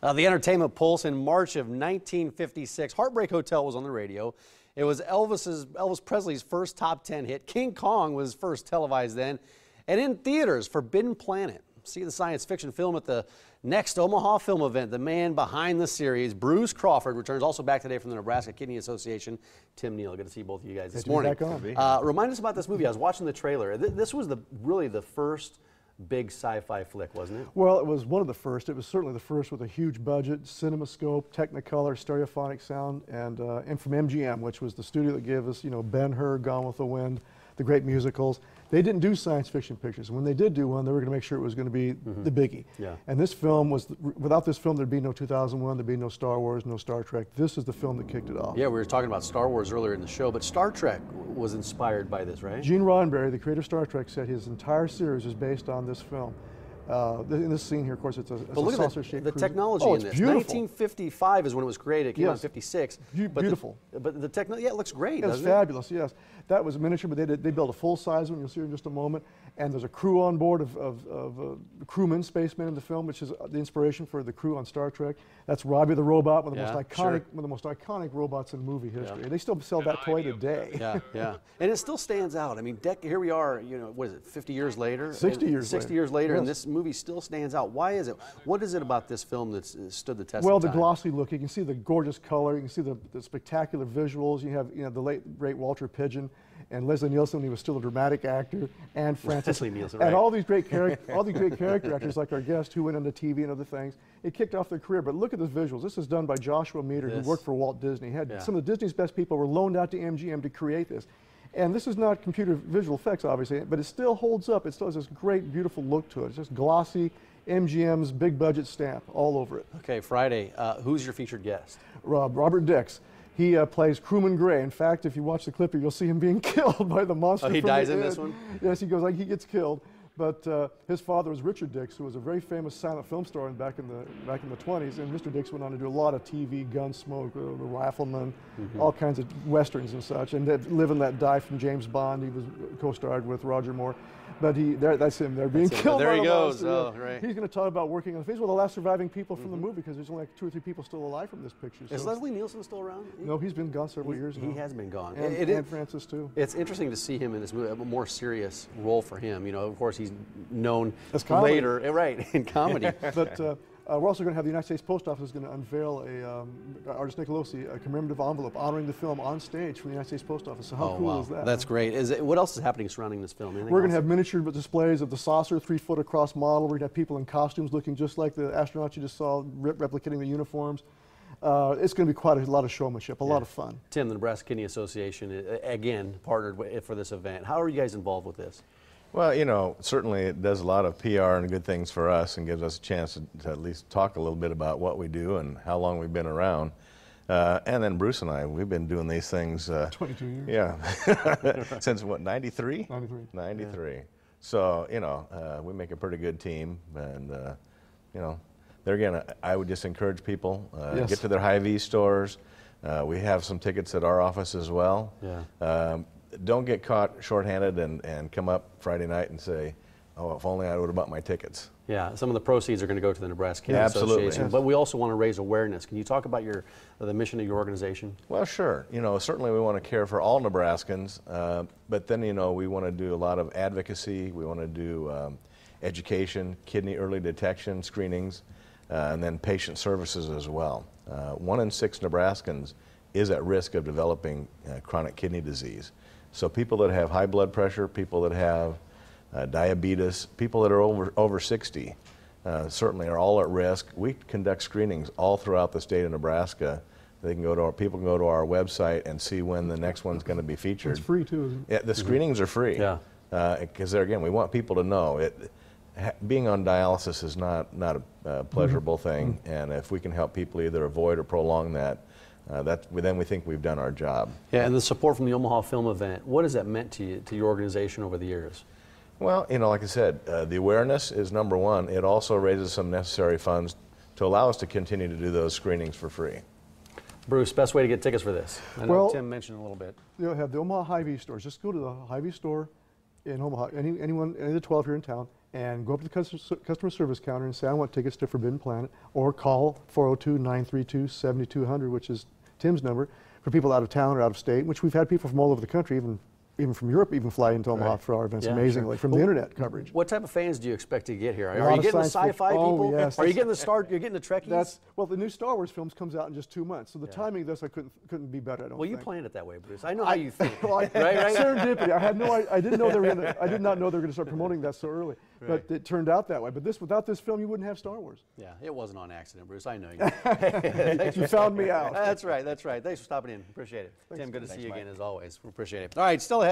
The Entertainment Pulse in March of 1956. Heartbreak Hotel was on the radio. It was Elvis Presley's first top 10 hit. King Kong was first televised then. And in theaters, Forbidden Planet. See the science fiction film at the next Omaha film event. The man behind the series, Bruce Crawford, returns also back today from the Nebraska Kidney Association. Tim, Neal, good to see both of you guys this morning. Remind us about this movie. I was watching the trailer. This was really the first big sci-fi flick, wasn't it? Well, it was one of the first. It was certainly the first with a huge budget, CinemaScope, Technicolor, stereophonic sound, and from MGM, which was the studio that gave us, Ben-Hur, Gone with the Wind, the great musicals. They didn't do science fiction pictures. When they did do one, they were going to make sure it was going to be the biggie. Yeah. And this film was, without this film, there'd be no 2001, there'd be no Star Wars, no Star Trek. This is the film that kicked it off. Yeah, we were talking about Star Wars earlier in the show, but Star Trek was inspired by this, right? Gene Roddenberry, the creator of Star Trek, said his entire series is based on this film. In this scene here, of course, it's a saucer-shaped the technology in this. Beautiful. 1955 is when it was created. It came out in 56. Beautiful. But the technology, it looks great, It's fabulous, yes. That was miniature, but they built a full-size one. You'll see in just a moment. And there's a crew on board of crewmen, spacemen in the film, which is the inspiration for the crew on Star Trek. That's Robbie the Robot, one of the most iconic robots in movie history. Yeah. They still sell that toy today. Yeah. And it still stands out. I mean, here we are, what is it, 50 years later? 60 years later. 60 years later, and this movie still stands out. Why is it? What is it about this film that's stood the test of time? Well, the glossy look. You can see the gorgeous color. You can see the spectacular visuals. You have the late, great Walter Pidgeon and Leslie Nielsen when he was still a dramatic actor, and Francis, Nielsen, and all these great character actors like our guest who went into TV and other things. It kicked off their career. But look at the visuals. This is done by Joshua Meader, who worked for Walt Disney. Some of Disney's best people were loaned out to MGM to create this. And this is not computer visual effects, obviously, but it still holds up. It still has this great, beautiful look to it. It's just glossy, MGM's big budget stamp all over it. Okay, Friday. Who's your featured guest? Robert Dix. He plays Crewman Gray. In fact, if you watch the clip, you'll see him being killed by the monster. Oh, he dies in this one? Yes, he gets killed. But his father was Richard Dix, who was a very famous silent film star back in the 20s. And Mr. Dix went on to do a lot of TV, Gunsmoke, The Rifleman, all kinds of westerns and such. And Live and Let Die from James Bond. He was co-starred with Roger Moore. But that's him. They're being killed. There by he the goes. monster. Right. He's going to talk about working on. He's one of the last surviving people from the movie because there's only like 2 or 3 people still alive from this picture. Is Leslie Nielsen still around? No, he's been gone several years now. He has been gone. And Francis too. It's interesting to see him in this movie, a more serious role for him. Of course, he's known as later, in comedy. But we're also going to have the United States Post Office is going to unveil artist Nicolosi, a commemorative envelope honoring the film on stage from the United States Post Office. So how cool is that? That's great. What else is happening surrounding this film? We're going to have miniature displays of the saucer, 3-foot across model. We're going to have people in costumes looking just like the astronauts you just saw, replicating the uniforms. It's going to be quite a lot of showmanship, a lot of fun. Tim, the Nebraska Kidney Association, again, partnered for this event. How are you guys involved with this? Well, certainly it does a lot of PR and good things for us and gives us a chance to at least talk a little bit about what we do and how long we've been around. And then Bruce and I, we've been doing these things. 22 years. Yeah. Since what, 93? 93. 93. Yeah. So, we make a pretty good team. And, there again, I would just encourage people, get to their Hy-Vee stores. We have some tickets at our office as well. Yeah. Don't get caught shorthanded and come up Friday night and say, oh, if only I would have bought my tickets. Yeah, some of the proceeds are going to go to the Nebraska Kidney Association. Yes. But we also want to raise awareness. Can you talk about the mission of your organization? Well, sure. Certainly we want to care for all Nebraskans, but then, we want to do a lot of advocacy. We want to do education, kidney early detection screenings, and then patient services as well. 1 in 6 Nebraskans is at risk of developing chronic kidney disease. So people that have high blood pressure, people that have diabetes, people that are over 60 certainly are all at risk. We conduct screenings all throughout the state of Nebraska. People can go to our website and see when the next one's going to be featured. It's free too, isn't it? Yeah, the screenings are free. Yeah. Because again, we want people to know being on dialysis is not a pleasurable thing, and if we can help people either avoid or prolong that, then we think we've done our job. Yeah, and the support from the Omaha film event, what has that meant to you, to your organization over the years? Well, like I said, the awareness is number one. It also raises some necessary funds to allow us to continue to do those screenings for free. Bruce, best way to get tickets for this? I know Tim mentioned a little bit. You'll have the Omaha Hy-Vee stores. Just go to the Hy-Vee store in Omaha, any of the 12 here in town, and go up to the customer service counter and say, I want tickets to Forbidden Planet, or call 402-932-7200, which is Tim's number, for people out of town or out of state, which we've had people from all over the country, even from Europe, even fly into Omaha for our events, amazingly, from the internet coverage. What type of fans do you expect to get here? Are you getting the sci-fi people? Oh, yes. Are you getting the Trekkies? Well, the new Star Wars films comes out in just 2 months, so the timing of this couldn't be better. I don't think. You planned it that way, Bruce. I know how you think. Right? Serendipity. I did not know they were going to start promoting that so early, but it turned out that way. But without this film, you wouldn't have Star Wars. Yeah, it wasn't on accident, Bruce. I know you. You found me out. That's right. That's right. Thanks for stopping in. Appreciate it. Thanks, Tim, good to see you Mike. again as always. We appreciate it. All right, still ahead.